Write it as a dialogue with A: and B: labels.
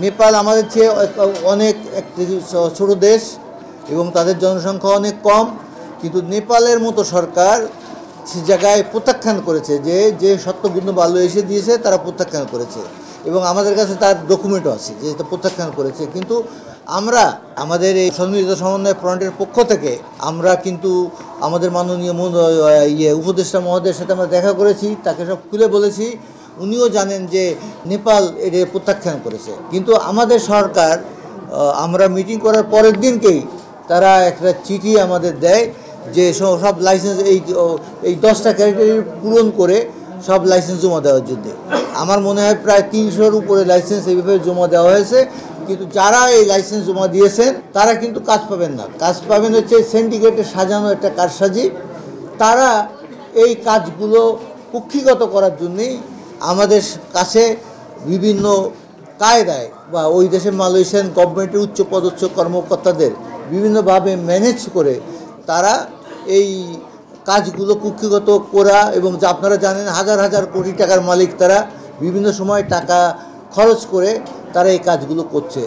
A: নেপাল আমাদের চেয়ে অনেক একটি ছোট দেশ এবং তাদের জনসংখ্যা অনেক কম, কিন্তু নেপালের মতো সরকার সে জায়গায় প্রত্যাখ্যান করেছে যে যে সত্যগুণ বালু এসে দিয়েছে তারা প্রত্যাখ্যান করেছে এবং আমাদের কাছে তার ডকুমেন্টও আছে যে এটা প্রত্যাখ্যান করেছে। কিন্তু আমরা আমাদের এই সম্মিলিত সমন্বয় ফ্রন্টের পক্ষ থেকে আমরা কিন্তু আমাদের মাননীয় উপদেষ্টা মহোদয়ের সাথে আমরা দেখা করেছি, তাকে সব খুলে বলেছি। উনিও জানেন যে নেপাল এটা প্রত্যাখ্যান করেছে, কিন্তু আমাদের সরকার আমরা মিটিং করার পরের দিনকেই তারা একটা চিঠি আমাদের দেয় যে সব লাইসেন্স এই 10টা ক্যাটাগরি পূরণ করে সব লাইসেন্স জমা দেওয়ার জন্য। আমার মনে হয় প্রায় 300-র উপরে লাইসেন্স এইভাবে জমা দেওয়া হয়েছে, কিন্তু যারা এই লাইসেন্স জমা দিয়েছেন তারা কিন্তু কাজ পাবেন না। কাজ পাবেন হচ্ছে সিন্ডিকেটে সাজানো একটা কারসাজি। তারা এই কাজগুলো কুক্ষিগত করার জন্যেই আমাদের কাছে বিভিন্ন কায়দায় বা ওই দেশের মালয়েশিয়ান গভর্নমেন্টের উচ্চপদস্থ কর্মকর্তাদের বিভিন্নভাবে ম্যানেজ করে তারা এই কাজগুলো কুক্ষিগত করা, এবং যা আপনারা জানেন হাজার হাজার কোটি টাকার মালিক তারা বিভিন্ন সময় টাকা খরচ করে তারা এই কাজগুলো করছে।